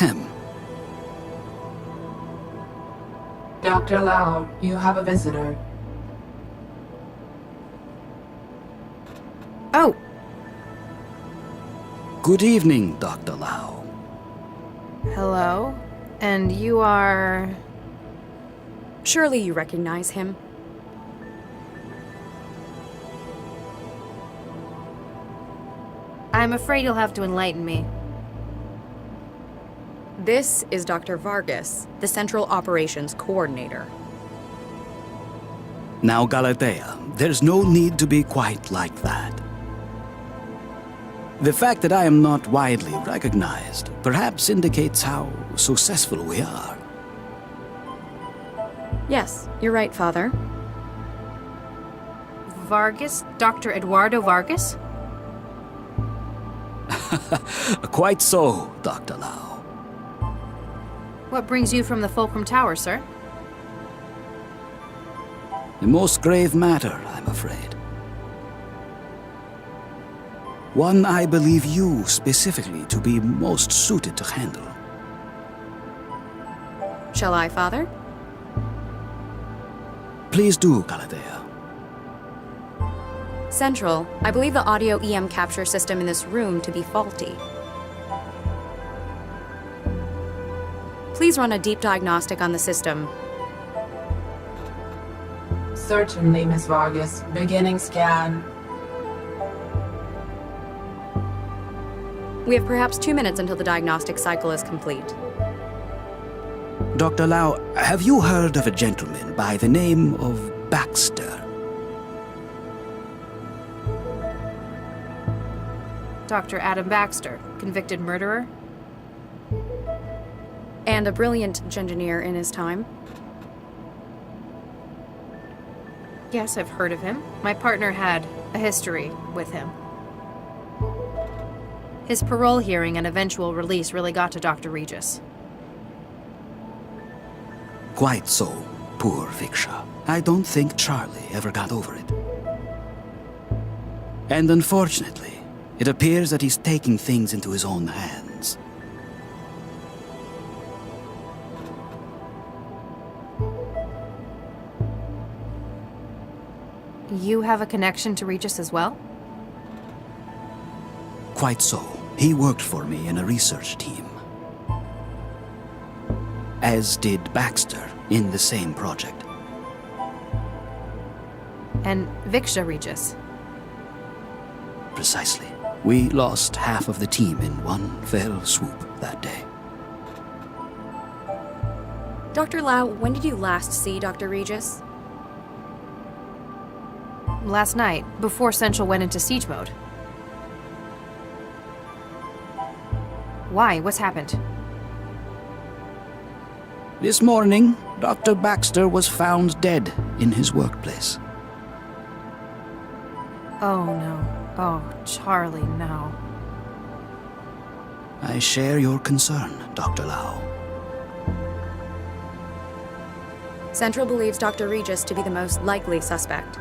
him. Dr. Lau, you have a visitor. Oh, Good evening, Dr. Lau. hello. And you are... Surely you recognize him. I'm afraid you'll have to enlighten me. This is Dr. Vargas, the Central Operations Coordinator. Now, Galatea, there's no need to be quite like that. The fact that I am not widely recognized perhaps indicates how successful we are. Yes, you're right, Father. Vargas? Dr. Eduardo Vargas? Quite so, Dr. Lau. What brings you from the Fulcrum Tower, sir? A most grave matter, I'm afraid. One I believe you specifically to be most suited to handle. Shall I, Father? Please do, Galatea. Central, I believe the audio EM capture system in this room to be faulty. Please run a deep diagnostic on the system. Certainly, Miss Vargas. Beginning scan. We have perhaps 2 minutes until the diagnostic cycle is complete. Dr. Lau, have you heard of a gentleman by the name of Baxter? Dr. Adam Baxter, convicted murderer? And a brilliant engineer in his time. Yes, I've heard of him. My partner had a history with him. His parole hearing and eventual release really got to Dr. Regis. Quite so, poor Viksha. I don't think Charlie ever got over it. And unfortunately, it appears that he's taking things into his own hands. You have a connection to Regis as well? Quite so. He worked for me in a research team. As did Baxter in the same project. And Viksha Regis? Precisely. We lost half of the team in one fell swoop that day. Dr. Lau, when did you last see Dr. Regis? Last night, before Central went into siege mode. Why? What's happened? This morning, Dr. Baxter was found dead in his workplace. Oh no. Oh, Charlie, no. I share your concern, Dr. Lau. Central believes Dr. Regis to be the most likely suspect.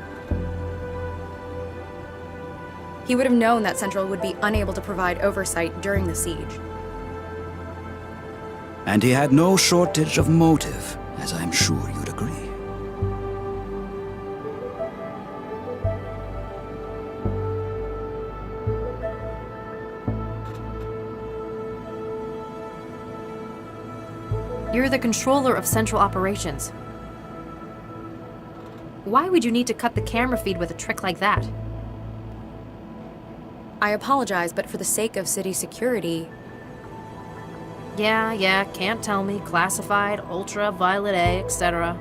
He would have known that Central would be unable to provide oversight during the siege. And he had no shortage of motive, as I'm sure you'd agree. You're the controller of Central Operations. Why would you need to cut the camera feed with a trick like that? I apologize, but for the sake of city security... Yeah, can't tell me. Classified, ultraviolet A, etc.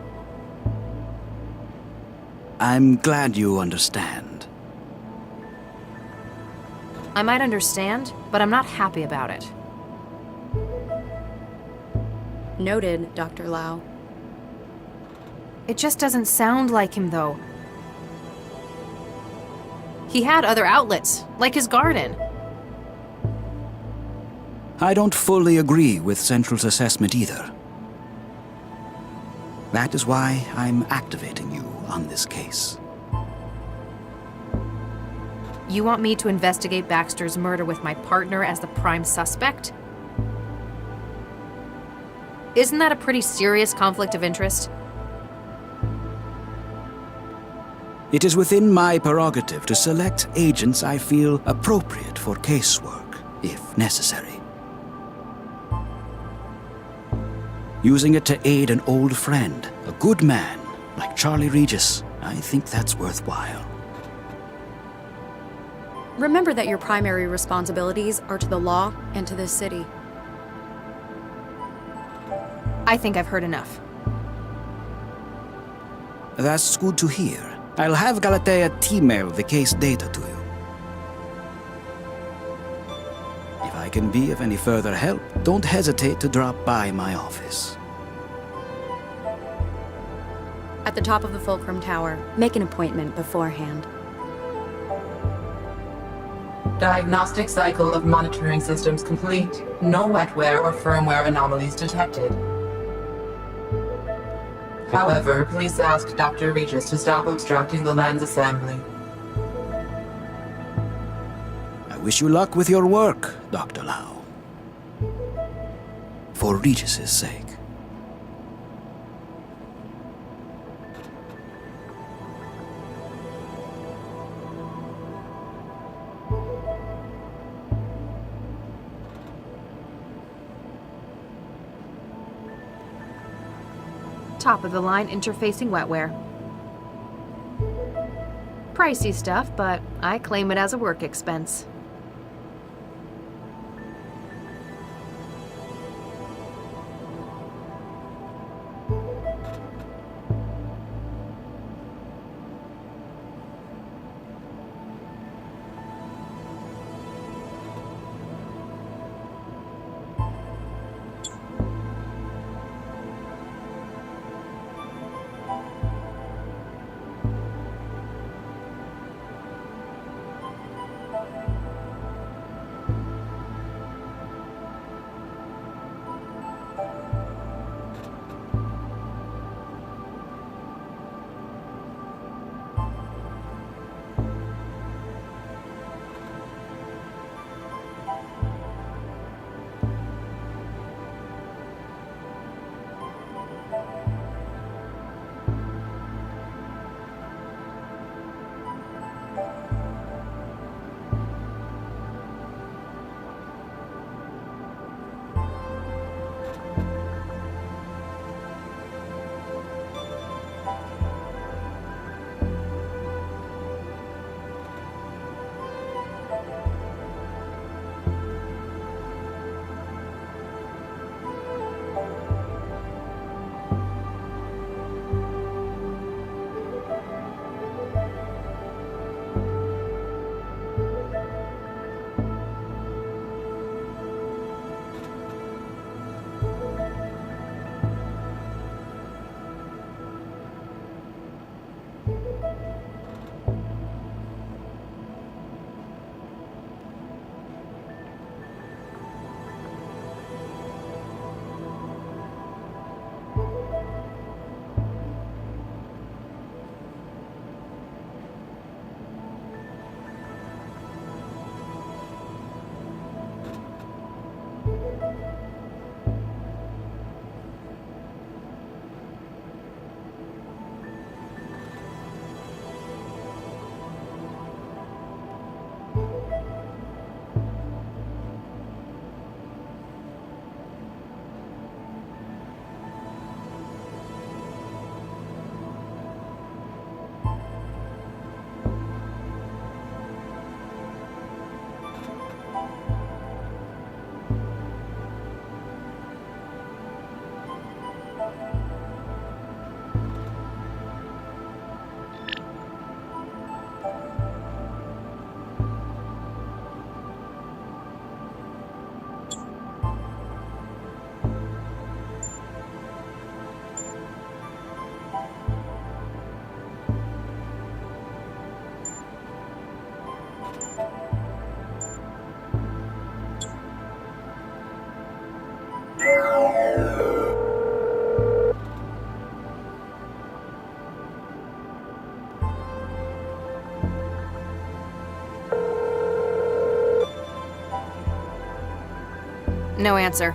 I'm glad you understand. I might understand, but I'm not happy about it. Noted, Dr. Lau. It just doesn't sound like him, though. He had other outlets, like his garden. I don't fully agree with Central's assessment either. That is why I'm activating you on this case. You want me to investigate Baxter's murder with my partner as the prime suspect? Isn't that a pretty serious conflict of interest? It is within my prerogative to select agents I feel appropriate for casework, if necessary. Using it to aid an old friend, a good man, like Charlie Regis, I think that's worthwhile. Remember that your primary responsibilities are to the law and to this city. I think I've heard enough. That's good to hear. I'll have Galatea email the case data to you. If I can be of any further help, don't hesitate to drop by my office. At the top of the Fulcrum Tower, make an appointment beforehand. Diagnostic cycle of monitoring systems complete. No wetware or firmware anomalies detected. However, please ask Dr. Regis to stop obstructing the lens assembly. I wish you luck with your work, Dr. Lau. For Regis's sake. Top-of-the-line interfacing wetware. Pricey stuff, but I claim it as a work expense. No answer.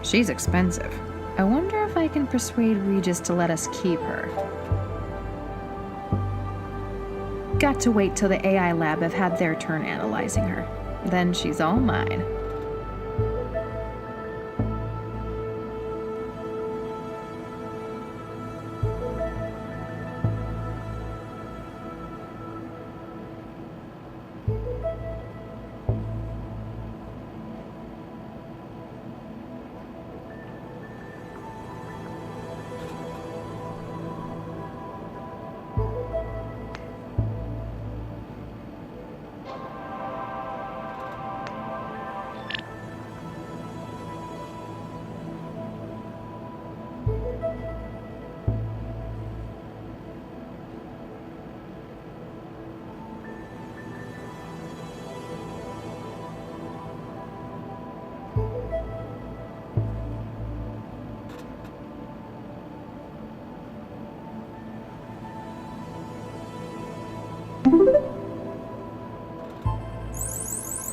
She's expensive. I wonder if I can persuade Regis to let us keep her. Got to wait till the AI lab have had their turn analyzing her. Then she's all mine.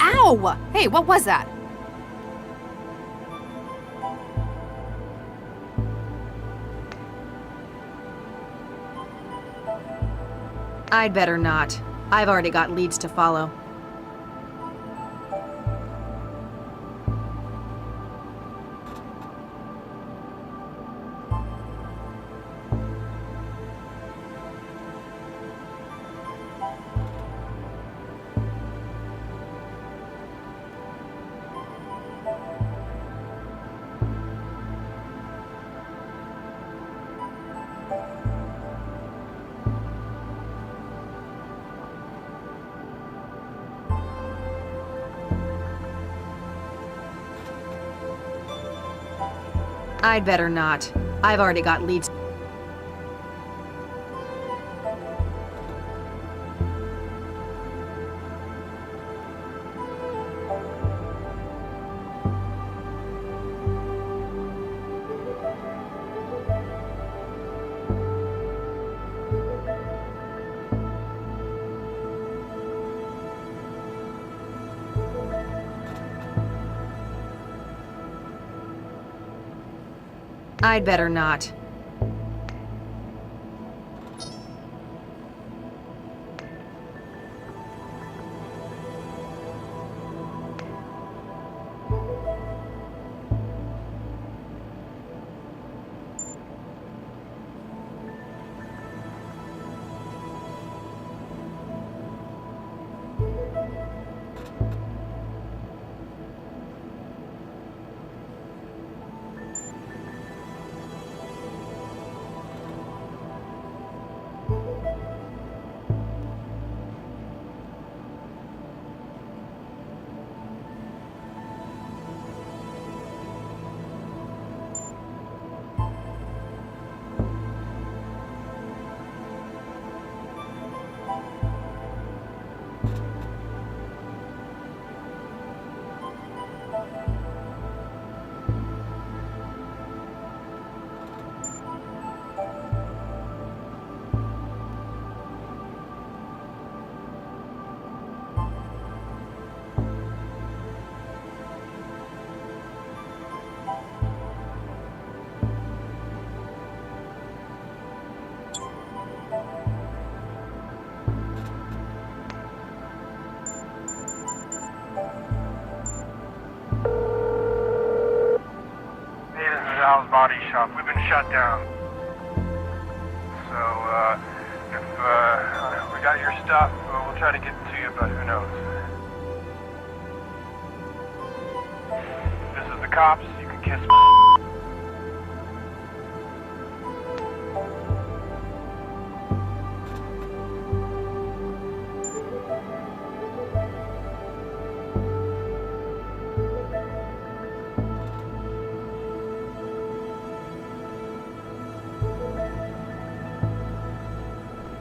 Ow! Hey, what was that? I'd better not. I've already got leads to follow. I'd better not. I've already got leads. I'd better not. Al's body shop. We've been shut down. So, if we got your stuff, we'll try to get it to you, but who knows. This is the cops. You can kiss me.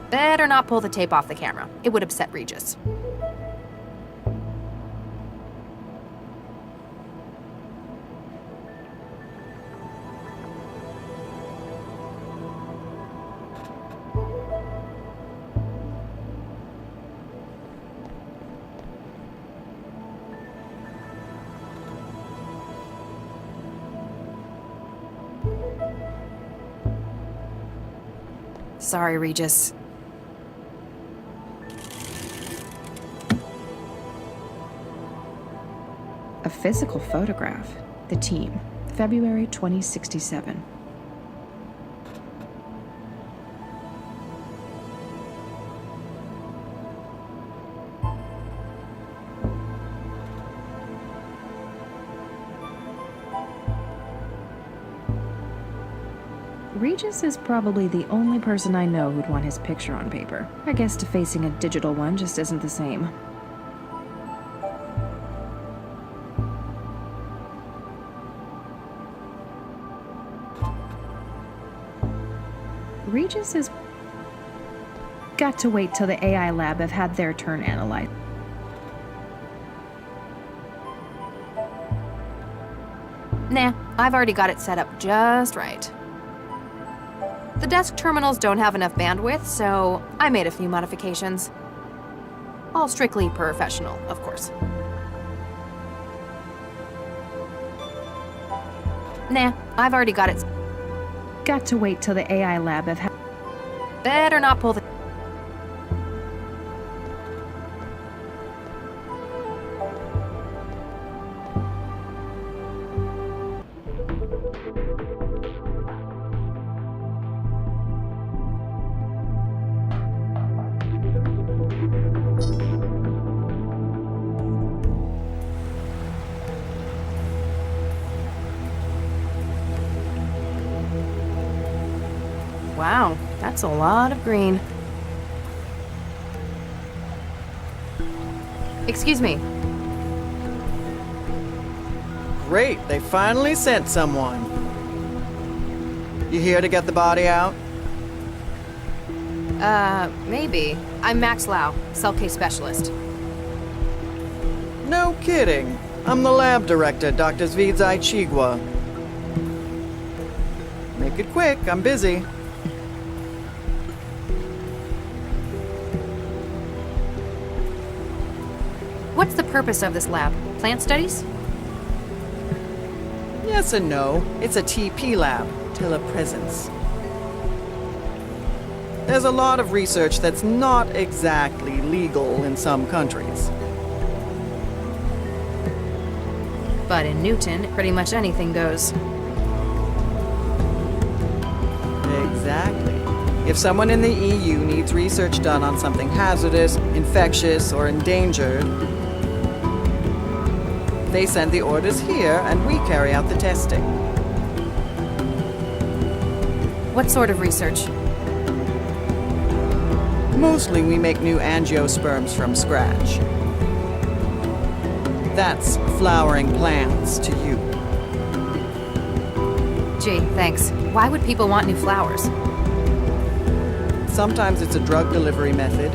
Better not pull the tape off the camera. It would upset Regis. Sorry, Regis. A physical photograph. The team. February 2067. Regis is probably the only person I know who'd want his picture on paper. I guess defacing a digital one just isn't the same. Regis is... Got to wait till the AI lab have had their turn analyzed. Nah, I've already got it set up just right. The desk terminals don't have enough bandwidth, so I made a few modifications. All strictly professional, of course. Nah, I've already got it. Got to wait till the AI lab have had... Better not pull the... Wow, that's a lot of green. Excuse me. Great, they finally sent someone. You here to get the body out? Maybe. I'm Max Lau, cell case specialist. No kidding. I'm the lab director, Dr. Zvidzai Chigwa. Make it quick, I'm busy. What's the purpose of this lab? Plant studies? Yes and no. It's a TP lab, telepresence. There's a lot of research that's not exactly legal in some countries. But in Newton, pretty much anything goes. Exactly. If someone in the EU needs research done on something hazardous, infectious, or endangered, they send the orders here and we carry out the testing. What sort of research? Mostly we make new angiosperms from scratch. That's flowering plants to you. Gee, thanks. Why would people want new flowers? Sometimes it's a drug delivery method.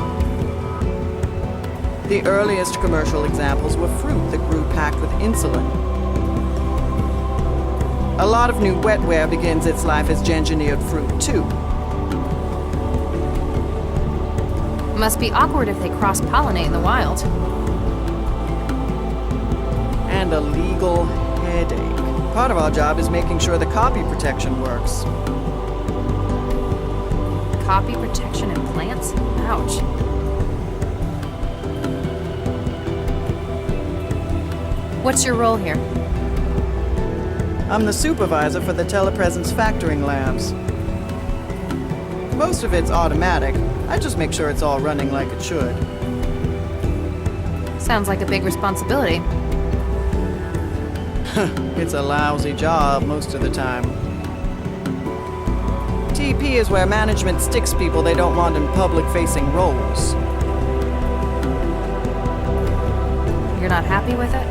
The earliest commercial examples were fruit that grew packed with insulin. A lot of new wetware begins its life as engineered fruit, too. Must be awkward if they cross-pollinate in the wild. And a legal headache. Part of our job is making sure the copy protection works. Copy protection in plants? Ouch. What's your role here? I'm the supervisor for the telepresence factoring labs. Most of it's automatic. I just make sure it's all running like it should. Sounds like a big responsibility. It's a lousy job most of the time. TP is where management sticks people they don't want in public-facing roles. You're not happy with it?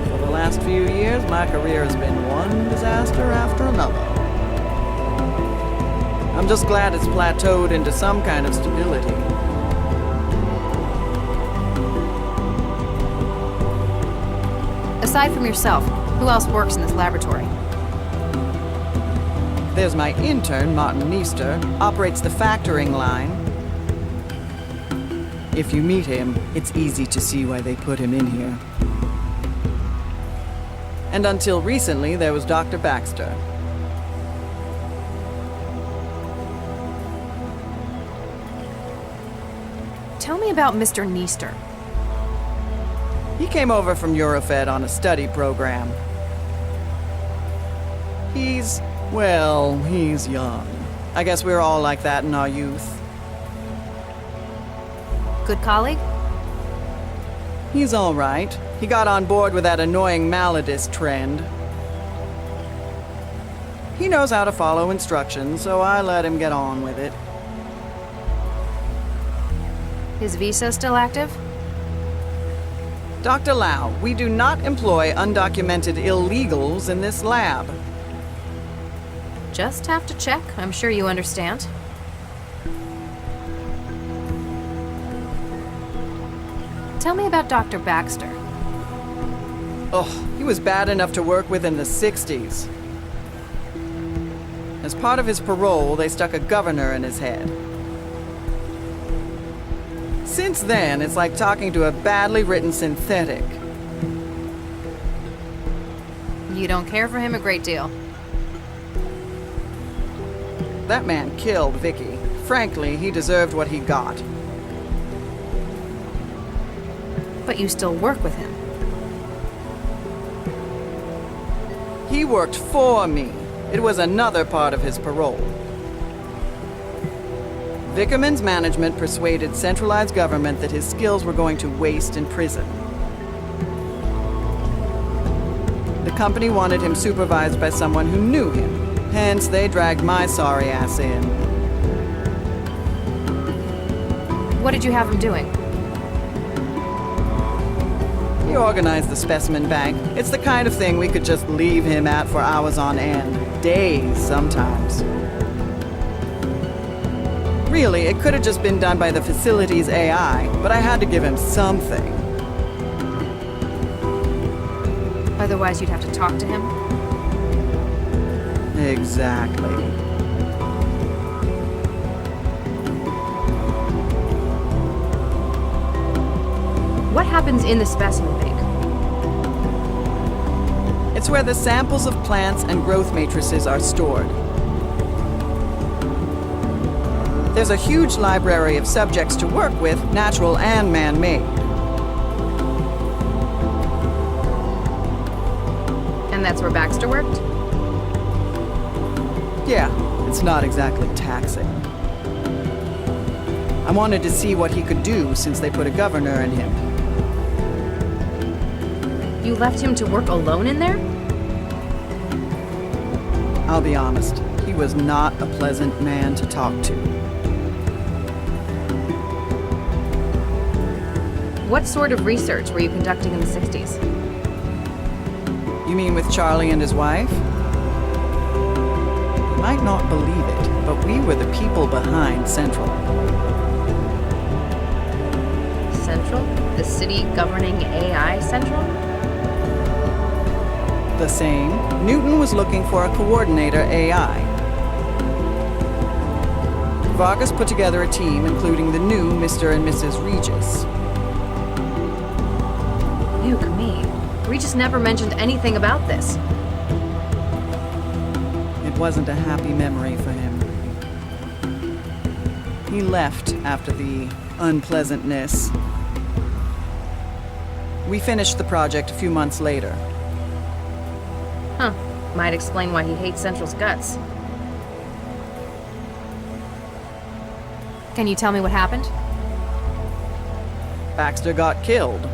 For the last few years, my career has been one disaster after another. I'm just glad it's plateaued into some kind of stability. Aside from yourself, who else works in this laboratory? There's my intern, Martin Meester, operates the factoring line. If you meet him, it's easy to see why they put him in here. And until recently, there was Dr. Baxter. Tell me about Mr. Neester. He came over from Eurofed on a study program. He's young. I guess we were all like that in our youth. Good colleague? He's all right. He got on board with that annoying Maladist trend. He knows how to follow instructions, so I let him get on with it. His visa still active? Dr. Lau, we do not employ undocumented illegals in this lab. Just have to check. I'm sure you understand. Tell me about Dr. Baxter. Oh, he was bad enough to work with in the 60s. As part of his parole, they stuck a governor in his head. Since then, it's like talking to a badly written synthetic. You don't care for him a great deal. That man killed Vicky. Frankly, he deserved what he got. But you still work with him. He worked for me. It was another part of his parole. Vickerman's management persuaded centralized government that his skills were going to waste in prison. The company wanted him supervised by someone who knew him. Hence, they dragged my sorry ass in. What did you have him doing? He organized the specimen bank. It's the kind of thing we could just leave him at for hours on end. Days, sometimes. Really, it could have just been done by the facility's AI, but I had to give him something. Otherwise, you'd have to talk to him? Exactly. What happens in the specimen bank? It's where the samples of plants and growth matrices are stored. There's a huge library of subjects to work with, natural and man-made. And that's where Baxter worked? Yeah, it's not exactly taxing. I wanted to see what he could do since they put a governor in him. You left him to work alone in there? I'll be honest, he was not a pleasant man to talk to. What sort of research were you conducting in the 60s? You mean with Charlie and his wife? You might not believe it, but we were the people behind Central. Central? The city governing AI Central? The same. Newton was looking for a coordinator AI. Vargas put together a team including the new Mr. and Mrs. Regis. Luke, me. Regis never mentioned anything about this. It wasn't a happy memory for him. He left after the unpleasantness. We finished the project a few months later. Huh. Might explain why he hates Central's guts. Can you tell me what happened? Baxter got killed.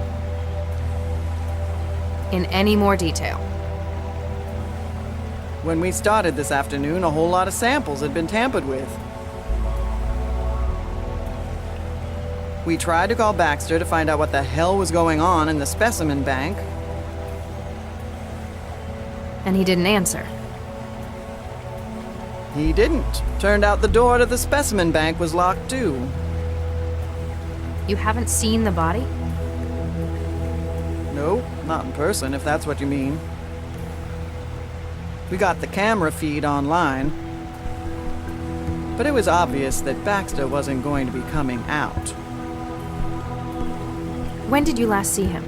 In any more detail? When we started this afternoon, a whole lot of samples had been tampered with. We tried to call Baxter to find out what the hell was going on in the specimen bank. And he didn't answer. He didn't. Turned out the door to the specimen bank was locked too. You haven't seen the body? No, not in person, if that's what you mean. We got the camera feed online. But it was obvious that Baxter wasn't going to be coming out. When did you last see him?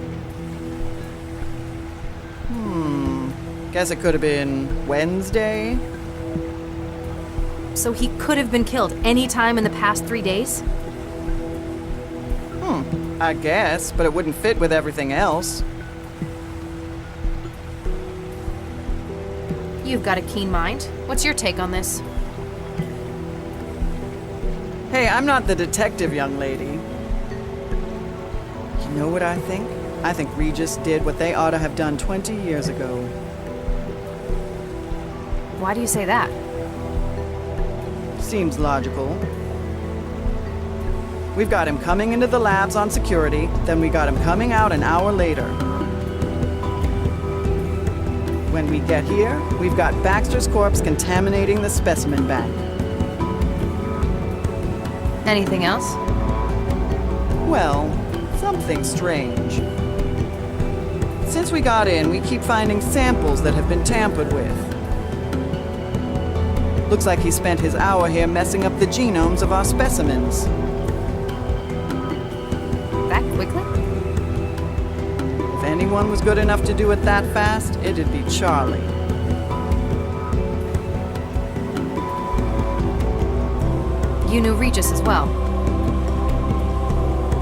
Guess it could have been Wednesday? So he could have been killed any time in the past 3 days? I guess, but it wouldn't fit with everything else. You've got a keen mind. What's your take on this? Hey, I'm not the detective, young lady. You know what I think? I think Regis did what they ought to have done 20 years ago. Why do you say that? Seems logical. We've got him coming into the labs on security, then we got him coming out an hour later. When we get here, we've got Baxter's corpse contaminating the specimen bank. Anything else? Well, something strange. Since we got in, we keep finding samples that have been tampered with. Looks like he spent his hour here messing up the genomes of our specimens. That quickly? If anyone was good enough to do it that fast, it'd be Charlie. You knew Regis as well.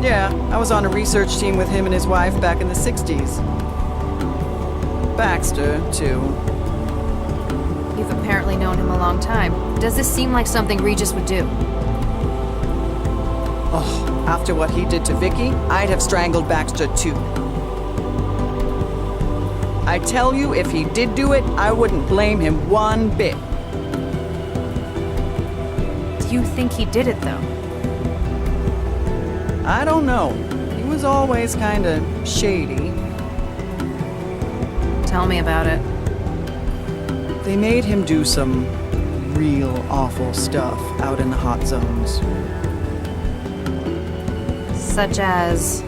Yeah, I was on a research team with him and his wife back in the 60s. Baxter, too. You've apparently known him a long time. Does this seem like something Regis would do? Oh, after what he did to Vicky, I'd have strangled Baxter, too. I tell you, if he did do it, I wouldn't blame him one bit. Do you think he did it, though? I don't know. He was always kinda shady. Tell me about it. They made him do some real awful stuff out in the hot zones. Such as...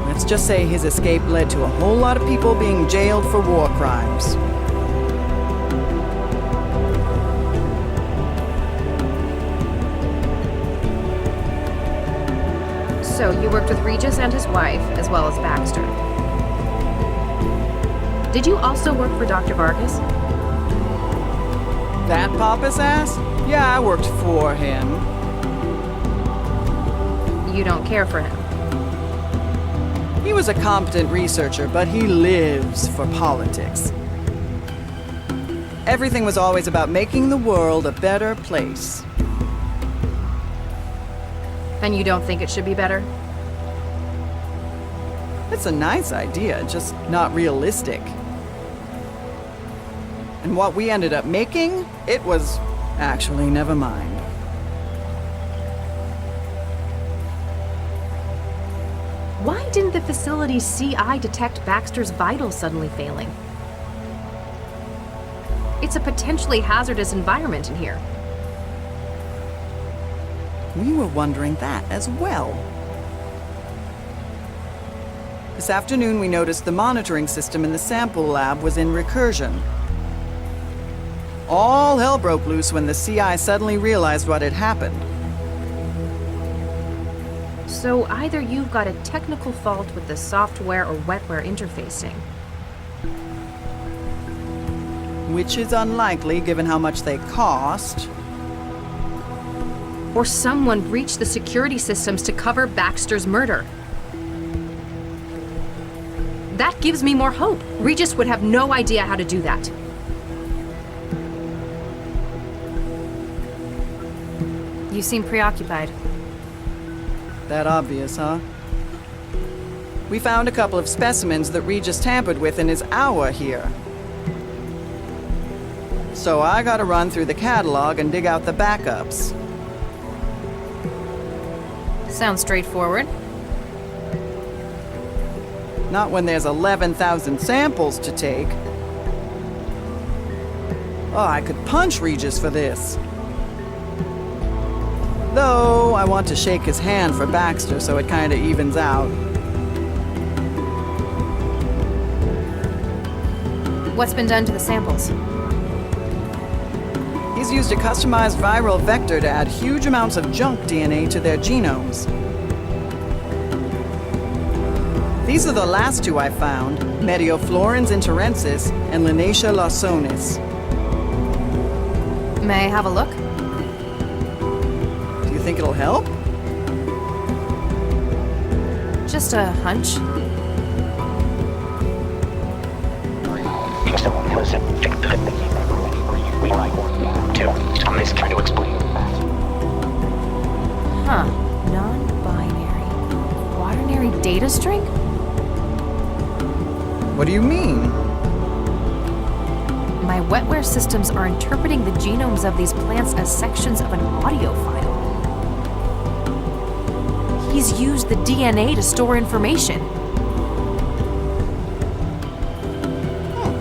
Let's just say his escape led to a whole lot of people being jailed for war crimes. So, you worked with Regis and his wife, as well as Baxter. Did you also work for Dr. Vargas? That pompous ass? Yeah, I worked for him. You don't care for him. He was a competent researcher, but he lives for politics. Everything was always about making the world a better place. And you don't think it should be better? It's a nice idea, just not realistic. And what we ended up making, it was... Actually, never mind. Why didn't the facility's CI detect Baxter's vitals suddenly failing? It's a potentially hazardous environment in here. We were wondering that as well. This afternoon, we noticed the monitoring system in the sample lab was in recursion. All hell broke loose when the CI suddenly realized what had happened. So either you've got a technical fault with the software or wetware interfacing. Which is unlikely given how much they cost. Or someone breached the security systems to cover Baxter's murder. That gives me more hope. Regis would have no idea how to do that. You seem preoccupied. That obvious, huh? We found a couple of specimens that Regis tampered with in his hour here. So I gotta run through the catalog and dig out the backups. Sounds straightforward. Not when there's 11,000 samples to take. Oh, I could punch Regis for this. Though, I want to shake his hand for Baxter so it kinda evens out. What's been done to the samples? He's used a customized viral vector to add huge amounts of junk DNA to their genomes. These are the last two I found, Medioflorens interensis and Linacia lawsonis. May I have a look? Do you think it'll help? Just a hunch. Huh. Non-binary. Quaternary data string? What do you mean? My wetware systems are interpreting the genomes of these plants as sections of an audio file. He's used the DNA to store information.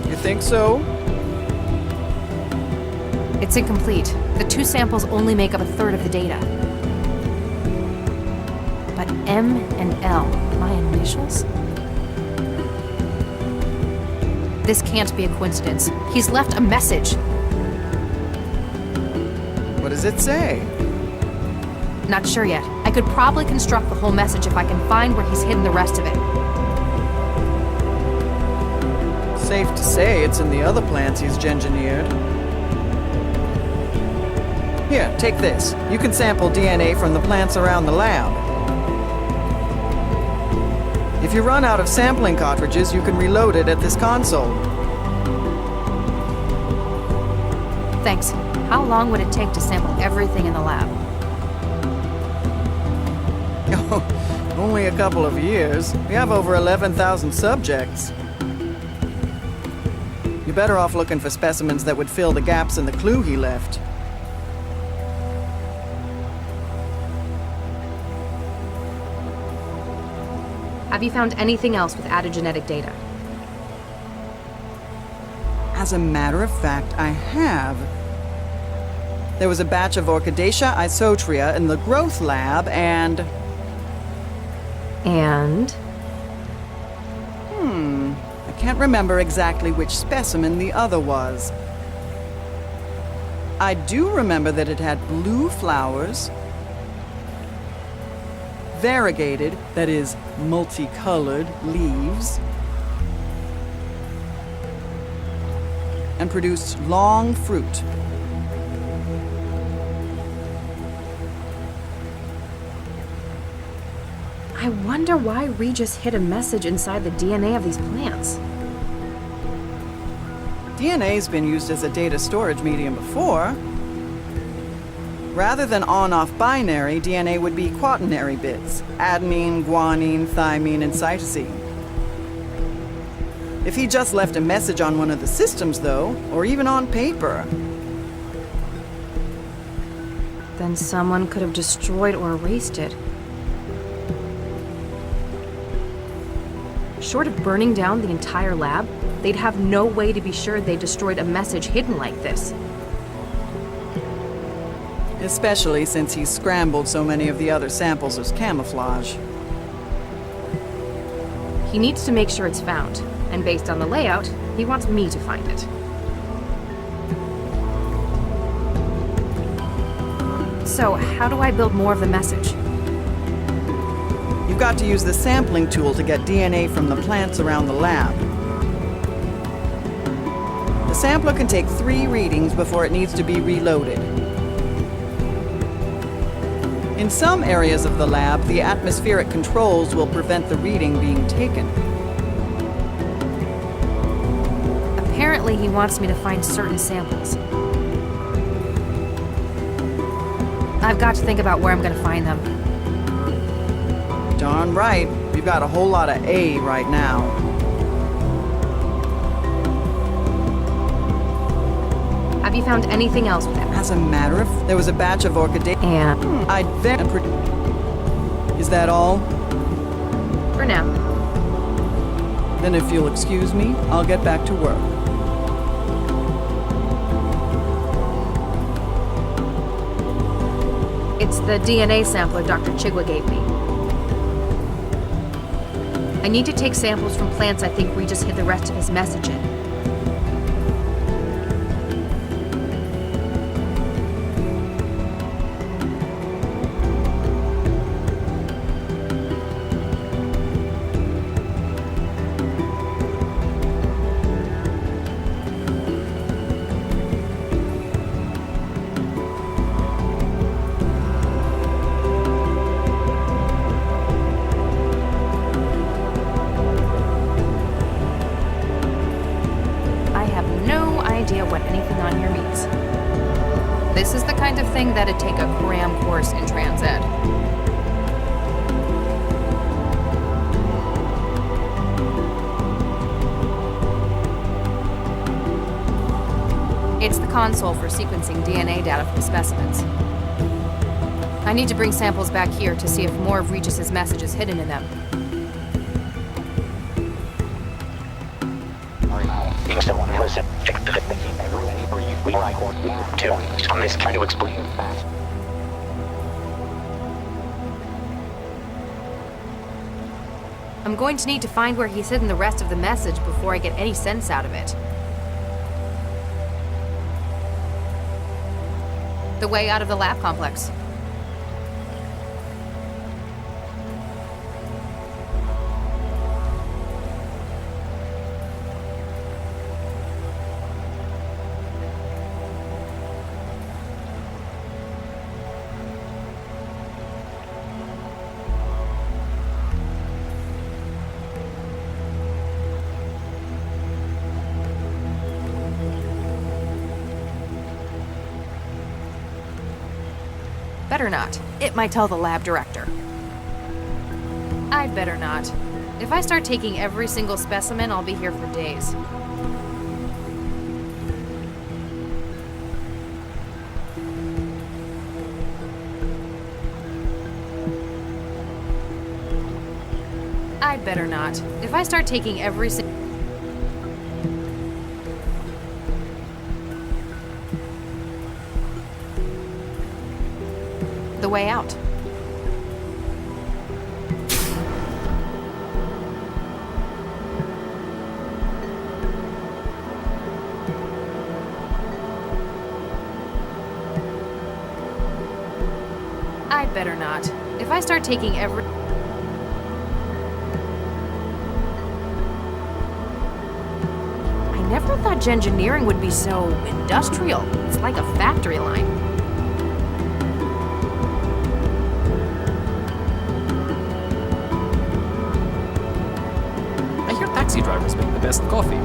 You think so? It's incomplete. The 2 samples only make up a third of the data. But M and L, my initials? This can't be a coincidence. He's left a message. What does it say? Not sure yet. I could probably construct the whole message if I can find where he's hidden the rest of it. Safe to say it's in the other plants he's engineered. Here, take this. You can sample DNA from the plants around the lab. If you run out of sampling cartridges, you can reload it at this console. Thanks. How long would it take to sample everything in the lab? Only a couple of years. We have over 11,000 subjects. You're better off looking for specimens that would fill the gaps in the clue he left. Have you found anything else with added genetic data? As a matter of fact, I have. There was a batch of Orchidaceae isotria in the growth lab, and... I can't remember exactly which specimen the other was. I do remember that it had blue flowers, variegated, that is, multicolored leaves, and produced long fruit. I wonder why Regis hid a message inside the DNA of these plants. DNA's been used as a data storage medium before. Rather than on-off binary, DNA would be quaternary bits: adenine, guanine, thymine, and cytosine. If he just left a message on one of the systems, though, or even on paper... Then someone could have destroyed or erased it. Short of burning down the entire lab, they'd have no way to be sure they destroyed a message hidden like this. Especially since he scrambled so many of the other samples as camouflage. He needs to make sure it's found, and based on the layout, he wants me to find it. So, how do I build more of the message? You've got to use the sampling tool to get DNA from the plants around the lab. The sampler can take 3 readings before it needs to be reloaded. In some areas of the lab, the atmospheric controls will prevent the reading being taken. Apparently, he wants me to find certain samples. I've got to think about where I'm going to find them. Darn right. We've got a whole lot of A right now. Have you found anything else with that? As a matter of... There was a batch of Orchidaceae... And I'd then... Is that all? for now. Then if you'll excuse me, I'll get back to work. It's the DNA sampler Dr. Chigwa gave me. I need to take samples from plants I think Regis hid the rest of his message in. something that'd take a cram course in trans ed. It's the console for sequencing DNA data from specimens. I need to bring samples back here to see if more of Regis's message is hidden in them. Trying to explain. I'm going to need to find where he's hidden the rest of the message before I get any sense out of it. The way out of the lab complex. Better not. It might tell the lab director. I'd better not. If I start taking every single specimen, I'll be here for days. I'd better not. If I start taking every single... The way out. I'd better not. If I start taking every... I never thought gengineering would be so industrial. It's like a factory line. Taxi drivers make the best coffee.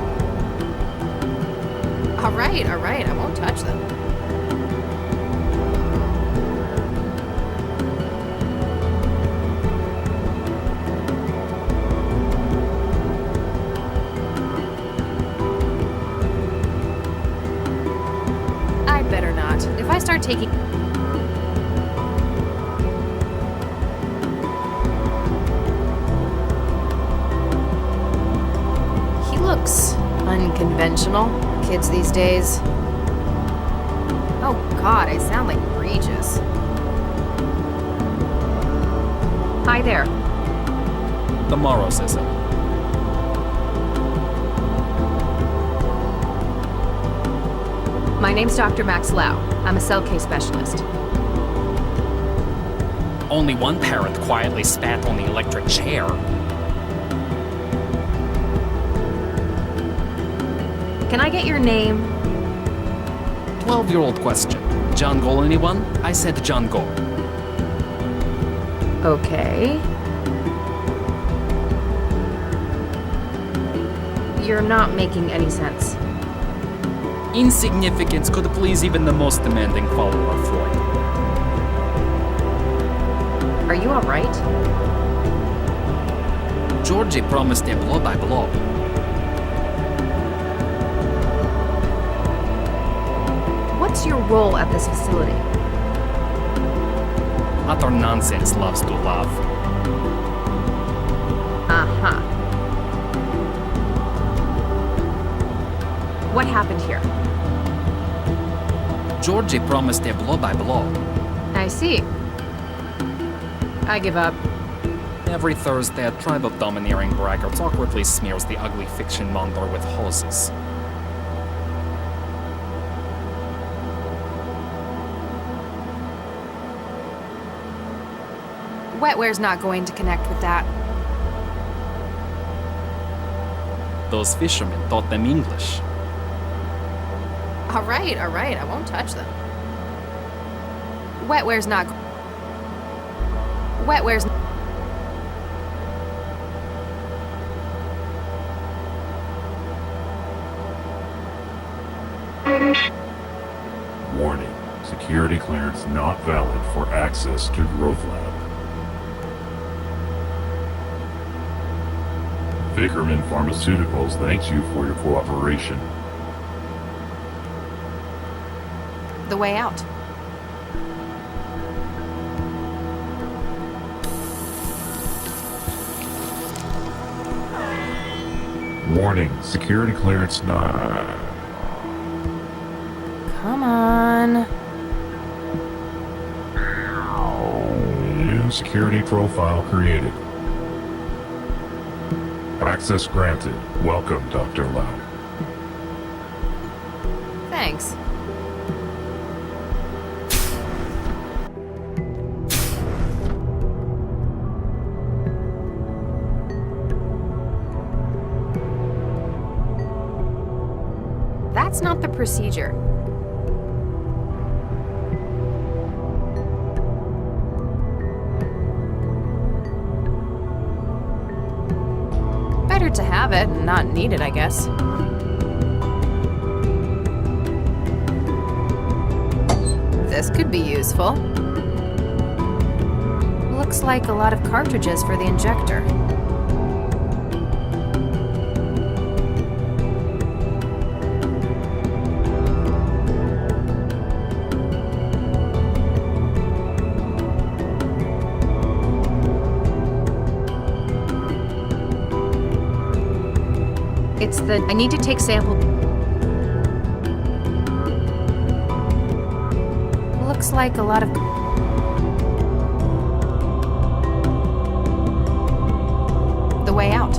All right, I won't touch them. I'd better not. If I start taking... Looks unconventional. Kids these days. Oh God, I sound like Regis. Hi there. The Morrow system. My name's Dr. Max Lau. I'm a cell case specialist. Only one parent quietly spat on the electric chair. Can I get your name? 12-year-old question. John Gol, anyone? I said John Gol. Okay. You're not making any sense. Insignificance could please even the most demanding follower of Freud. Are you alright? Georgie promised him blow by blow. What's your role at this facility? Utter nonsense loves to love. Uh-huh. What happened here? Georgie promised him blow by blow. I see. I give up. Every Thursday, a tribe of domineering braggarts awkwardly smears the ugly fiction monger with hoses. Wetware's not going to connect with that. Those fishermen taught them English. All right, I won't touch them. Wetware's not... Wetware's... Warning. Security security clearance not valid for access to Growth Lab. Vickerman Pharmaceuticals thanks you for your cooperation. The way out. Warning, security clearance not... Come on. New security profile created. Access granted. Welcome, Dr. Lau. Thanks. That's not the procedure. Better to have it and not need it, I guess. This could be useful. Looks like a lot of cartridges for the injector. It's the... I need to take sample... Looks like a lot of... The way out.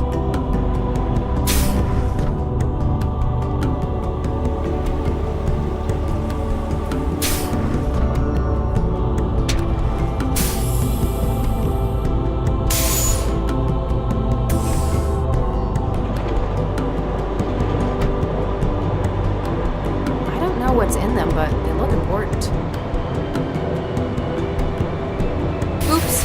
What's in them, but they look important. Oops.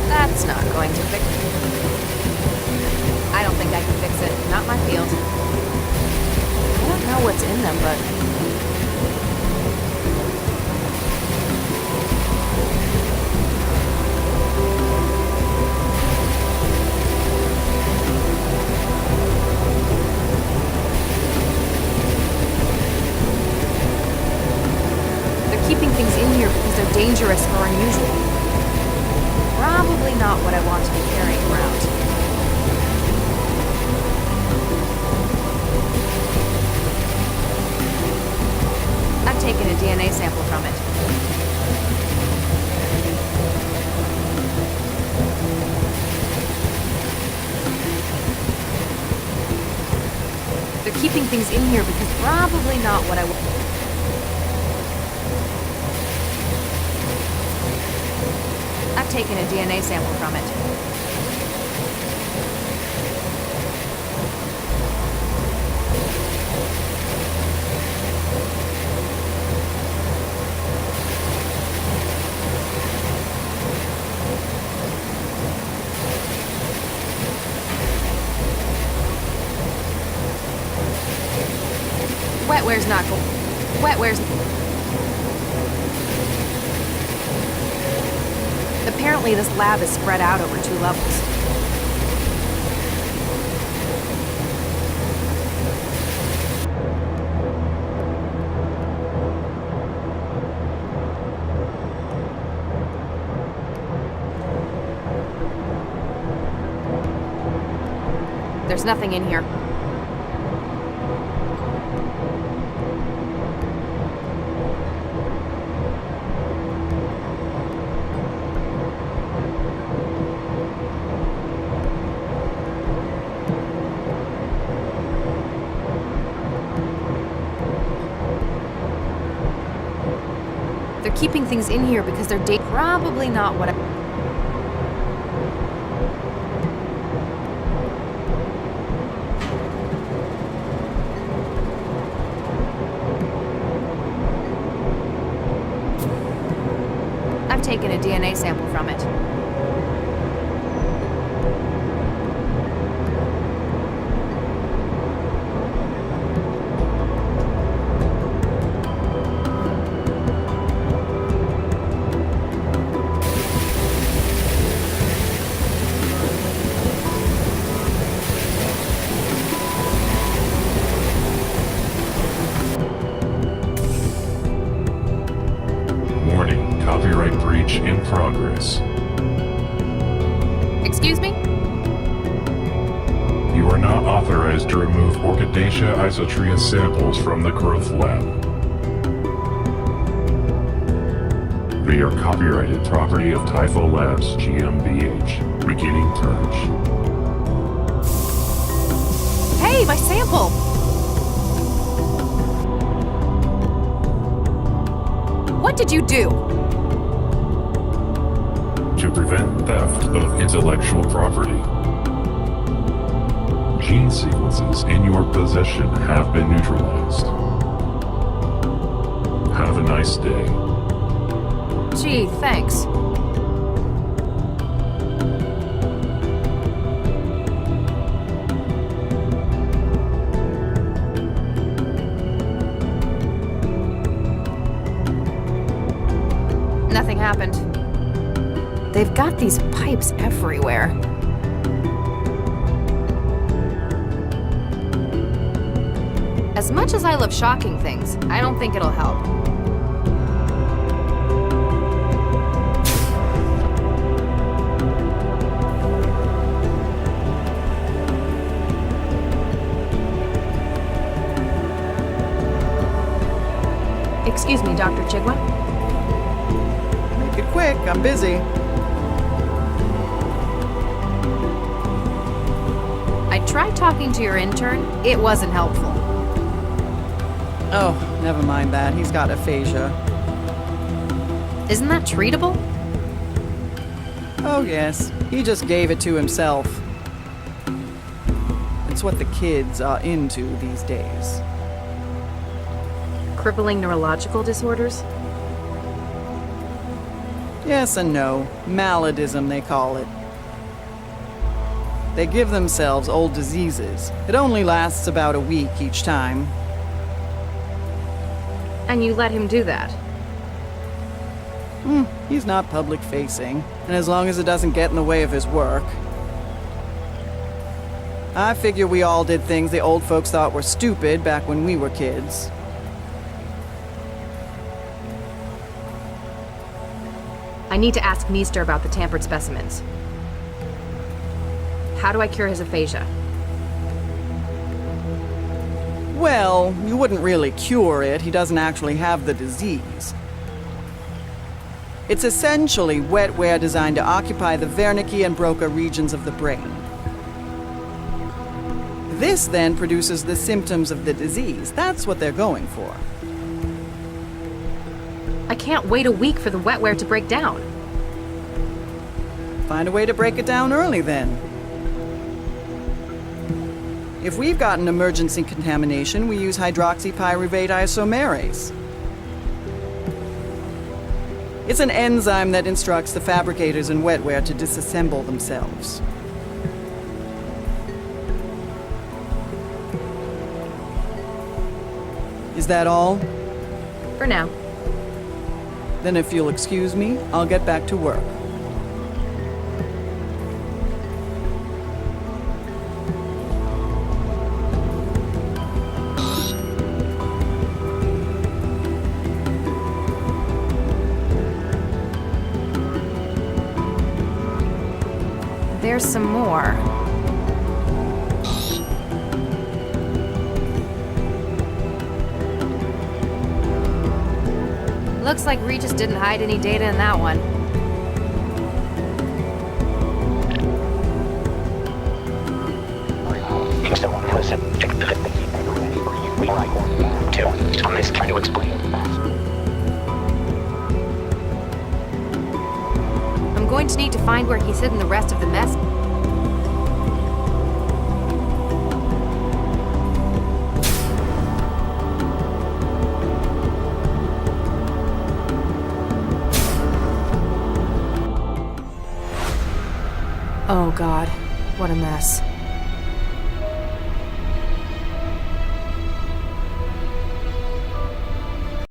That's not going to fix it. I don't think I can fix it. Not my field. I don't know what's in them, but... keeping things in here because they're dangerous or unusual. Probably not what I want to be carrying around. I've taken a DNA sample from it. They're keeping things in here because probably not what I want. I've taken a DNA sample from it. Wetware's not cool. Wetware's... Apparently this lab is spread out over 2 levels. There's nothing in here. They're keeping things in here because they're probably not what I... I've taken a DNA sample from it. progress. Excuse me? You are not authorized to remove Orchidaceae isotria samples from the growth lab. They are copyrighted property of Typho Labs GmbH. Beginning purge. Hey, my sample! What did you do? To prevent theft of intellectual property. Gene sequences in your possession have been neutralized. Have a nice day. Gee, thanks. Nothing happened. They've got these pipes everywhere. As much as I love shocking things, I don't think it'll help. Excuse me, Dr. Chigwa? Make it quick, I'm busy. I tried talking to your intern. It wasn't helpful. Oh, never mind that. He's got aphasia. Isn't that treatable? Oh, yes. He just gave it to himself. It's what the kids are into these days. Crippling neurological disorders? Yes and no. Maladism, they call it. They give themselves old diseases. It only lasts about a week each time. And you let him do that? He's not public-facing, and as long as it doesn't get in the way of his work. I figure we all did things the old folks thought were stupid back when we were kids. I need to ask Meester about the tampered specimens. How do I cure his aphasia? Well, you wouldn't really cure it. He doesn't actually have the disease. It's essentially wetware designed to occupy the Wernicke and Broca regions of the brain. This then produces the symptoms of the disease. That's what they're going for. I can't wait a week for the wetware to break down. Find a way to break it down early then. If we've got an emergency contamination, we use hydroxypyruvate isomerase. It's an enzyme that instructs the fabricators in wetware to disassemble themselves. Is that all? For now. Then if you'll excuse me, I'll get back to work. There's some more. Looks like Regis didn't hide any data in that one. On this trying to explain. I'm going to need to find where he's hidden the rest of the mess. Oh God, what a mess.